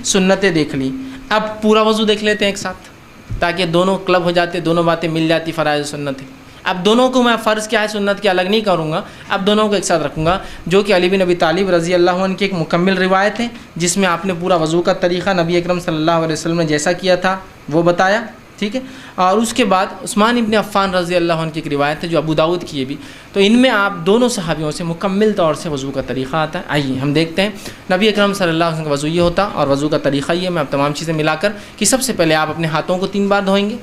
सुन्नतें देख ली। अब पूरा वज़ू देख लेते हैं एक साथ, ताकि दोनों क्लब हो जाते, दोनों बातें मिल जाती, फ़राइज़ सुन्नतें। अब दोनों को मैं फ़र्ज़ क्या है सुन्नत की अलग नहीं करूँगा, अब दोनों को एक साथ रखूँगा, जो कि अली बिन अबी तालिब रज़ी अल्लाह अन्हु की एक मुकम्मल रिवायत है, जिसमें आपने पूरा वज़ू का तरीक़ा नबी अकरम सल्लल्लाहु अलैहि वसल्लम ने जैसा किया था वो बताया, ठीक है। और उसके बाद उस्मान इब्न अफ़्फ़ान रज़ी अल्लाह अन्हु की एक रिवायत है जो अबू दाऊद की है भी, तो इनमें आप दोनों सहाबियों से मुकम्मल तौर से वज़ू का तरीक़ा आता है। आइए हम देखते हैं नबी अकरम सल्लल्लाहु अलैहि वसल्लम का वज़ू ये होता और वज़ू का तरीक़ा ये। मैं अब तमाम चीज़ें मिलाकर कि सबसे पहले आप अपने हाथों को 3 बार धोएंगे।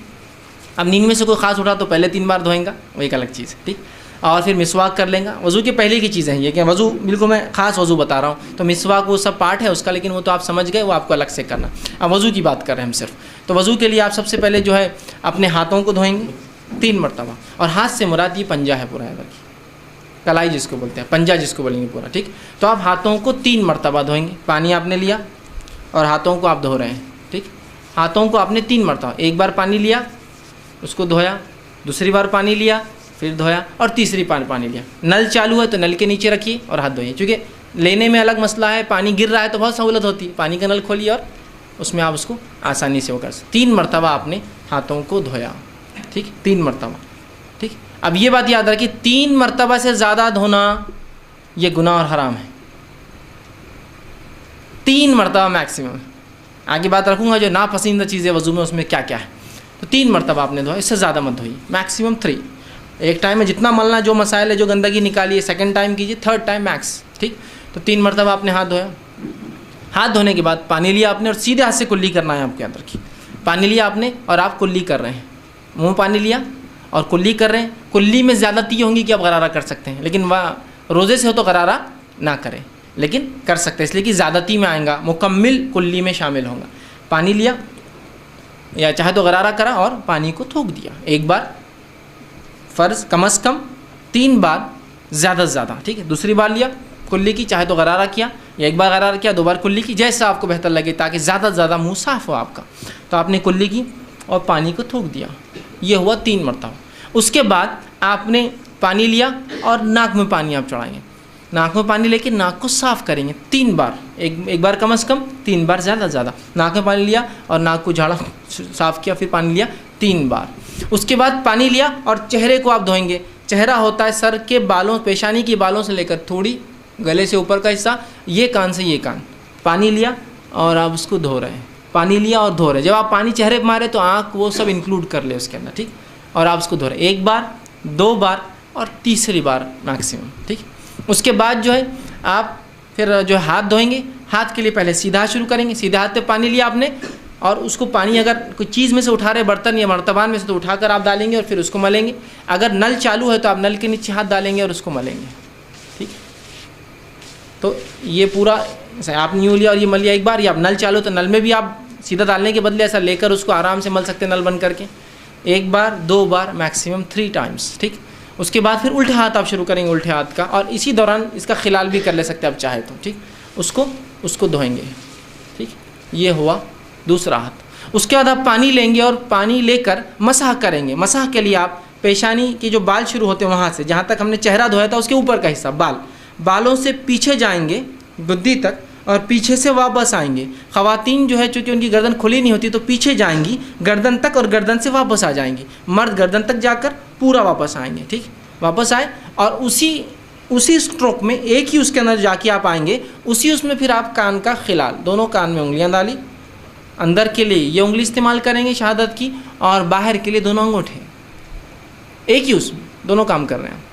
अब नींद में से कोई ख़ास उठा तो पहले 3 बार धोएंगा, वो एक अलग चीज़ है, ठीक। और फिर मिसवाक कर लेंगे। वज़ू के पहले की चीज़ें हैं ये कि वज़ू बिल्कुल मैं ख़ास वज़ू बता रहा हूँ, तो मिसवाक वो सब पार्ट है उसका, लेकिन वो तो आप समझ गए, वो आपको अलग से करना। अब वज़ू की बात कर रहे हैं हम सिर्फ, तो वज़ू के लिए आप सबसे पहले जो है अपने हाथों को धोएंगे 3 मरतबा, और हाथ से मुराद ये पंजा है पूरा है, कलाई जिसको बोलते हैं, पंजा जिसको बोलेंगे पूरा, ठीक। तो आप हाथों को 3 मरतबा धोएंगे। पानी आपने लिया और हाथों को आप धो रहे हैं, ठीक। हाथों को आपने 3 मरतबा, एक बार पानी लिया उसको धोया, दूसरी बार पानी लिया फिर धोया, और तीसरी बार पानी लिया। नल चालू है तो नल के नीचे रखिए और हाथ धोइए, क्योंकि लेने में अलग मसला है, पानी गिर रहा है तो बहुत सहूलत होती है, पानी का नल खोलिए और उसमें आप उसको आसानी से वो कर सकते। 3 मरतबा आपने हाथों को धोया, ठीक, 3 मरतबा, ठीक। अब ये बात याद रखिए 3 मरतबा से ज़्यादा धोना ये गुनाह और हराम है। 3 मरतबा मैक्सिमम। आगे बात रखूँगा जो नापसंदीदा चीज़ें वज़ू में उसमें क्या क्या है, तो 3 मरतबा आपने धोया, इससे ज़्यादा मत धोइए, मैक्सिमम 3। एक टाइम में जितना मलना, जो मसाइल है, जो गंदगी निकालिए, सेकंड टाइम कीजिए, थर्ड टाइम मैक्स, ठीक। तो 3 मरतबा आपने हाथ धोया। हाथ धोने के बाद पानी लिया आपने और सीधे हाथ से कुल्ली करना है आपके अंदर की। पानी लिया आपने और आप कुल्ली कर रहे हैं, मुँह पानी लिया और कुल्ली कर रहे हैं। कुल्ली में ज़्यादती होंगी कि आप गरारा कर सकते हैं, लेकिन वह रोज़े से हो तो गरारा ना करें, लेकिन कर सकते हैं, इसलिए कि ज़्यादती में आएगा, मुकम्मिल कुल्ली में शामिल होगा। पानी लिया या चाहे तो गरारा करा और पानी को थूक दिया, एक बार फ़र्ज़ कम से कम 3 बार, ज़्यादा से ज़्यादा, ठीक है। दूसरी बार लिया कुल्ली की, चाहे तो गरारा किया या एक बार गरारा किया, 2 बार कुल्ली की, जैसा आपको बेहतर लगे, ताकि ज़्यादा से ज़्यादा मुँह साफ़ हो आपका। तो आपने कुल्ली की और पानी को थूक दिया, ये हुआ 3 मरतबा। उसके बाद आपने पानी लिया और नाक में पानी आप चढ़ाएंगे, नाक में पानी लेके नाक को साफ़ करेंगे 3 बार, एक बार कम से कम, 3 बार ज़्यादा से ज़्यादा। नाक में पानी लिया और नाक को झाड़ा, साफ़ किया, फिर पानी लिया 3 बार। उसके बाद पानी लिया और चेहरे को आप धोएंगे। चेहरा होता है सर के बालों, पेशानी के बालों से लेकर थोड़ी गले से ऊपर का हिस्सा, ये कान से ये कान। पानी लिया और आप उसको धो रहे हैं, पानी लिया और धो रहे हैं। जब आप पानी चेहरे पर मारे तो आँख वो सब इंक्लूड कर ले उसके अंदर, ठीक। और आप उसको धो रहे हैं 1 बार, 2 बार और तीसरी बार मैक्सिमम, ठीक। उसके बाद जो है आप फिर जो हाथ धोएंगे। हाथ के लिए पहले सीधा हाथ शुरू करेंगे। सीधे हाथ पे पानी लिया आपने और उसको पानी अगर कोई चीज़ में से उठा रहे, बर्तन या मर्तबान में से, तो उठाकर आप डालेंगे और फिर उसको मलेंगे। अगर नल चालू है तो आप नल के नीचे हाथ डालेंगे और उसको मलेंगे, ठीक। तो ये पूरा आपने यूँ लिया और ये मल लिया एक बार, या आप नल चालू तो नल में भी आप सीधा डालने के बदले ऐसा लेकर उसको आराम से मल सकते हैं नल बंद करके। 1 बार, 2 बार, मैक्सिमम 3 टाइम्स, ठीक। उसके बाद फिर उल्टे हाथ आप शुरू करेंगे, उल्टे हाथ का, और इसी दौरान इसका खिलाल भी कर ले सकते हैं आप चाहे तो, ठीक। उसको धोएंगे, ठीक। ये हुआ दूसरा हाथ। उसके बाद आप पानी लेंगे और पानी लेकर मसाह करेंगे। मसाह के लिए आप पेशानी के जो बाल शुरू होते हैं वहाँ से, जहाँ तक हमने चेहरा धोया था उसके ऊपर का हिस्सा, बालों से पीछे जाएंगे गुद्दी तक और पीछे से वापस आएंगे। ख़वातीन जो है चूँकि उनकी गर्दन खुली नहीं होती तो पीछे जाएंगी गर्दन तक और गर्दन से वापस आ जाएंगी। मर्द गर्दन तक जाकर पूरा वापस आएंगे, ठीक। वापस आए और उसी स्ट्रोक में एक ही उसके अंदर जाके आप आएंगे। उसमें फिर आप कान का खिलाल, दोनों कान में उंगलियां डाली, अंदर के लिए ये उंगली इस्तेमाल करेंगे शहादत की और बाहर के लिए दोनों अंगूठे, एक ही उसमें दोनों काम कर रहे हैं,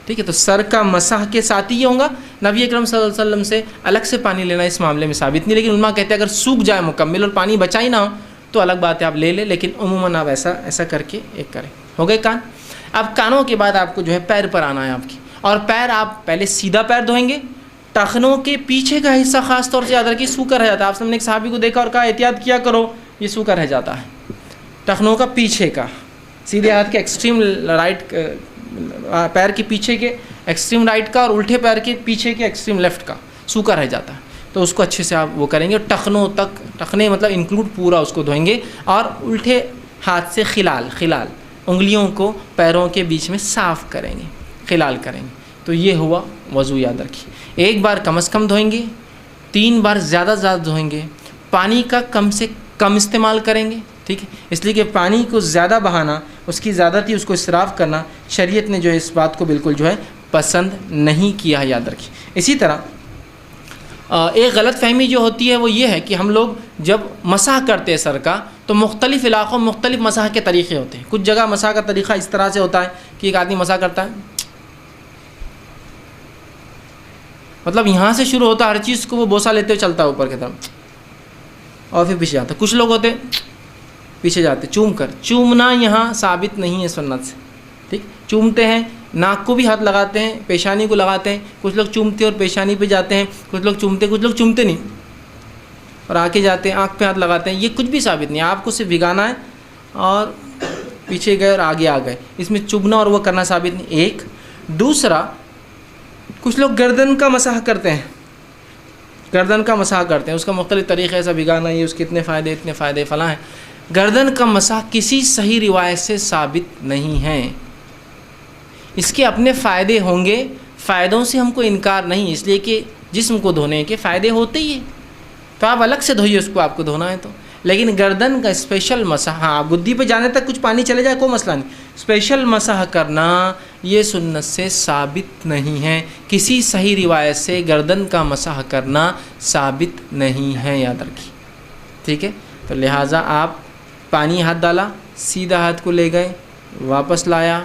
ठीक है। तो सर का मसाह के साथ ही ये होगा। नबी अकरम सल्लल्लाहु अलैहि वसल्लम से अलग से पानी लेना इस मामले में साबित नहीं, लेकिन उलमा कहते हैं अगर सूख जाए मुकम्मल और पानी बचा ही ना हो तो अलग बात है, आप ले लें, लेकिन उमूमन आप ऐसा करके एक करें। हो गए कान। अब कानों के बाद आपको जो है पैर पर आना है आपकी, और पैर आप पहले सीधा पैर धोएंगे। टखनों के पीछे का हिस्सा खास तौर से याद रखिए सूखा रह जाता है। आपने एक सहाबी को देखा और कहा एहतियात किया करो, ये सूखा रह जाता है। टखनों का पीछे का, सीधे हाथ के एक्सट्रीम राइट, पैर के पीछे के एक्सट्रीम राइट का और उल्टे पैर के पीछे के एक्सट्रीम लेफ्ट का सूखा रह जाता है, तो उसको अच्छे से आप वो करेंगे। और टखनों तक, टखने मतलब इंक्लूड पूरा उसको धोएंगे और उल्टे हाथ से खिलाल उंगलियों को पैरों के बीच में साफ़ करेंगे, खिलाल करेंगे। तो ये हुआ वज़ू, याद रखिए। 1 बार कम से कम धोएंगे, 3 बार ज़्यादा धोएंगे, पानी का कम से कम इस्तेमाल करेंगे, ठीक है। इसलिए कि पानी को ज़्यादा बहाना, उसकी ज़्यादती, उसको इसराफ़ करना शरीयत ने जो है इस बात को बिल्कुल जो है पसंद नहीं किया है, याद रखिए। इसी तरह एक गलत फहमी जो होती है वो ये है कि हम लोग जब मसाह करते हैं सर का तो मुख्तलिफ़ इलाक़ों में मुख्तलिफ़ मसाह के तरीक़े होते हैं। कुछ जगह मसाह का तरीक़ा इस तरह से होता है कि एक आदमी मसाह करता है, मतलब यहाँ से शुरू होता है, हर चीज़ को वो बोसा लेते हुए चलता है ऊपर की तरफ और फिर पीछे जाता है। कुछ लोग होते पीछे जाते चूम कर, चूमना यहाँ साबित नहीं है सुन्नत से, ठीक। चूमते हैं, नाक को भी हाथ लगाते हैं, पेशानी को लगाते हैं। कुछ लोग चूमते और पेशानी पे जाते हैं, कुछ लोग चूमते नहीं और आके जाते हैं, आँख पे हाथ लगाते हैं। ये कुछ भी साबित नहीं है, आपको सिर्फ भिगाना है और पीछे गए और आगे आ गए, इसमें चुभना और वो करना साबित नहीं। एक दूसरा, कुछ लोग गर्दन का मसाह करते हैं, गर्दन का मसाह करते हैं, उसका मुख्तलिफ तरीक़े ऐसा भिगाना, ये उसके इतने फ़ायदे फ़लाँ हैं। गर्दन का मसाह किसी सही रिवायत से साबित नहीं है। इसके अपने फ़ायदे होंगे, फ़ायदों से हमको इनकार नहीं, इसलिए कि जिस्म को धोने के फ़ायदे होते ही हैं, तो आप अलग से धोइए उसको, आपको धोना है तो। लेकिन गर्दन का स्पेशल मसाह, हाँ गुद्दी पे जाने तक कुछ पानी चले जाए कोई मसला नहीं, स्पेशल मसाह करना ये सुन्नत से साबित नहीं है। किसी सही रिवायत से गर्दन का मसाह करना साबित नहीं है, याद रखिए, ठीक है। तो लिहाजा आप पानी हाथ डाला, सीधा हाथ को ले गए, वापस लाया,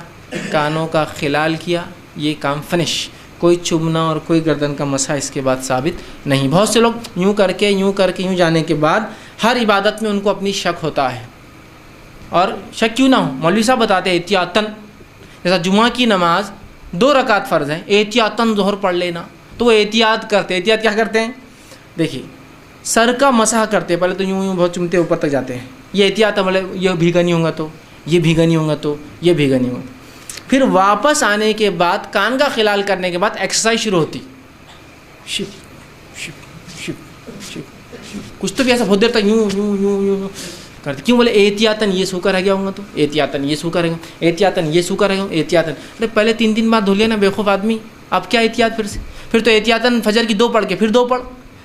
कानों का खिलाल किया, ये काम फिनिश। कोई चुभना और कोई गर्दन का मसा इसके बाद साबित नहीं। बहुत से लोग यूँ करके यूँ जाने के बाद हर इबादत में उनको अपनी शक होता है, और शक क्यों ना हो, मौलवी साहब बताते हैं एहतियातन, जैसा जुमा की नमाज 2 रकात फ़र्ज़ है, एहतियातन ज़ोहर पढ़ लेना, तो वो एहतियात करते हैं। एहतियात क्या करते हैं, देखिए सर का मसाह करते हैं, पहले तो यूँ बहुत चुमते ऊपर तक जाते हैं, ये एहतियात, मतलब ये भीगा नहीं होगा तो ये भीगा नहीं होगा तो ये भीगा नहीं होगा। फिर वापस आने के बाद कान का खिलाल करने के बाद एक्सरसाइज शुरू होती, शिप शिप शिप शिप, कुछ तो भी ऐसा बहुत देर तक यूँ करते। क्यों, बोले एहतियातन ये सूखा रह गया होगा तो एहतियातन ये सूखा रहेगा, एहतियातन ये सूखा रहेगा, एहतियातन। अरे पहले 3 बार धो लिया ना बेवकूफ़ आदमी, अब क्या एहतियात फिर से? फिर तो एहतियातन फजर की 2 पढ़ के फिर 2 पढ़,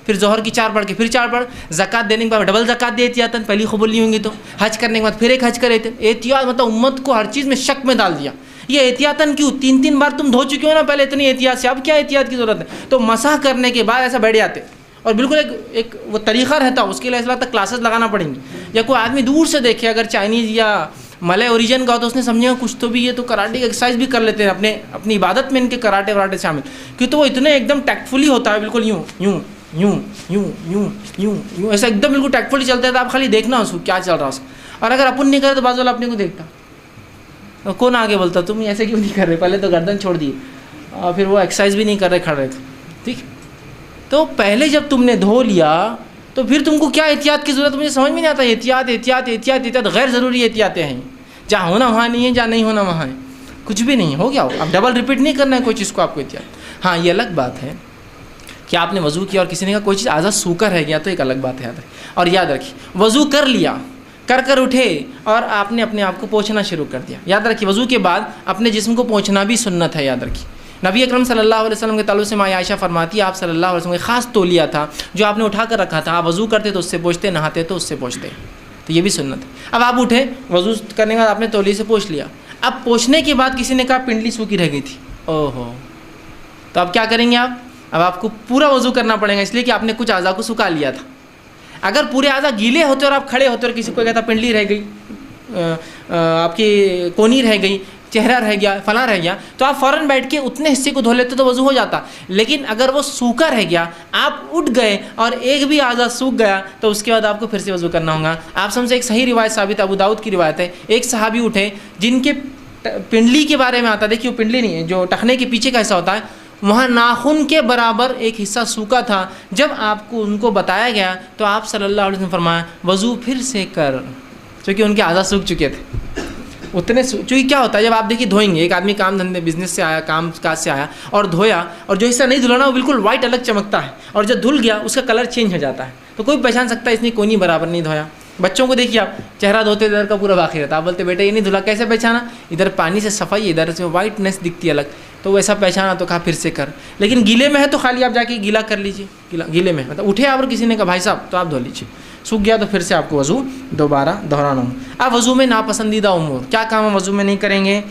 फिर जोहर की 4 पढ़ के फिर 4 पढ़, ज़कात देने के बाद डबल ज़कात दे एहतियातन, पहली कबूल नहीं होंगी तो हज करने के बाद फिर एक हज करे। एहतियात मतलब उम्मत को हर चीज़ में शक में डाल दिया। ये एहतियातन क्यों? 3 बार तुम धो चुके हो ना पहले इतनी एहतियात से, अब क्या एहतियात की ज़रूरत है? तो मसाह करने के बाद ऐसा बैठ जाते, और बिल्कुल एक वो तरीक़ा रहता, उसके लिए ऐसा लगता क्लासेस लगाना पड़ेंगी। या कोई आदमी दूर से देखे, अगर चाइनीज़ या मलय ओरिजिन का हो तो उसने समझेगा कुछ तो भी, ये तो कराटे की एक्सरसाइज भी कर लेते हैं, अपनी इबादत में इनके कराटे वराटे शामिल, क्योंकि तो वो इतने एकदम टैक्टफुली होता है, बिल्कुल यूँ यूँ यूँ यूँ यूँ यूँ यूँ ऐसा एकदम बिल्कुल टैक्टफुली चलता है। तो आप खाली देखना उसको क्या चल रहा है उसका, और अगर अपन नहीं करे तो बाजू वाला अपने को देखता, तो कौन आगे बोलता तुम ऐसे क्यों नहीं कर रहे, पहले तो गर्दन छोड़ दिए और फिर वो एक्सरसाइज भी नहीं कर रहे, खड़ रहे थे, ठीक। तो पहले जब तुमने धो लिया तो फिर तुमको क्या एहतियात की ज़रूरत, मुझे समझ में नहीं आता। एहतियात एहतियात एहतियात एहतियात गैर ज़रूरी एहतियातें हैं, जहाँ होना वहाँ नहीं है, जहाँ नहीं होना वहाँ है, कुछ भी नहीं हो गया। अब डबल रिपीट नहीं करना है कोई चीज़ को आपको एहतियात। हाँ ये अलग बात है कि आपने वज़ू किया और किसी ने कहा कोई चीज़ आज़ा सूखा रह गया, तो एक अलग बात है, याद रखिए। और याद रखिए वज़ू कर लिया, कर उठे और आपने अपने आप को पोंछना शुरू कर दिया। याद रखिए वज़ू के बाद अपने जिस्म को पोंछना भी सुन्नत है, याद रखिए। नबी अकरम सल्लल्लाहु अलैहि वसल्लम के ताल्लुक़ से माँ आयशा फरमाती है, आप सल्लल्लाहु अलैहि वसल्लम का ख़ास तौलिया था जो आपने उठा कर रखा था, आप वज़ू करते तो उससे पोंछते, नहाते तो उससे पोंछते, तो ये भी सुन्नत है। अब आप उठे, वज़ू करने के बाद आपने तौलिए से पोंछ लिया, अब पोंछने के बाद किसी ने कहा पिंडली सूखी रह गई थी, ओहो, तो अब क्या करेंगे आप? अब आपको पूरा वज़ू करना पड़ेगा, इसलिए कि आपने कुछ अज़ा को सुखा लिया था। अगर पूरे अज़ा गीले होते और आप खड़े होते और किसी को कहता पिंडली रह गई, आपकी कोनी रह गई, चेहरा रह गया, फलां रह गया, तो आप फ़ौरन बैठ के उतने हिस्से को धो लेते तो वज़ू हो जाता। लेकिन अगर वो सूखा रह गया, आप उठ गए और एक भी आज़ा सूख गया, तो उसके बाद आपको फिर से वज़ू करना होगा। आप समझे एक सही रिवायत साबित, अबू दाऊद की रिवायत है, एक सहाबी उठे जिनके पिंडली के बारे में आता, देखिए पिंडली नहीं है, जो टखने के पीछे का हिस्सा होता है, वहाँ नाखून के बराबर एक हिस्सा सूखा था। जब आपको उनको बताया गया तो आप सल्लल्लाहु अलैहि वसल्लम फरमाया वज़ू फिर से कर, क्योंकि उनके आज़ा सूख चुके थे उतने। क्योंकि क्या होता है जब आप देखिए धोएंगे, एक आदमी काम धंधे बिजनेस से आया, काम काज से आया और धोया, और जो हिस्सा नहीं धुला ना वो बिल्कुल वाइट अलग चमकता है, और जब धुल गया उसका कलर चेंज हो जाता है, तो कोई पहचान सकता है इसने कोनी बराबर नहीं धोया, बच्चों को देखिए आप, चेहरा धोते इधर का पूरा बाकी रहता, आप बोलते बेटा ये नहीं धुला, कैसे पहचाना, इधर पानी से सफाई, इधर से वाइटनेस दिखती है अलग, तो वैसा पहचाना, तो कहा फिर से कर। लेकिन गीले में है तो खाली आप जाके गीला कर लीजिए, गीले में मतलब उठे आप और किसी ने कहा भाई साहब तो आप धो लीजिए, सूख गया तो फिर से आपको वज़ू दोबारा दोहराना हो। अब वज़ू में नापसंदीदा उमूर, क्या काम हम वज़ू में नहीं करेंगे।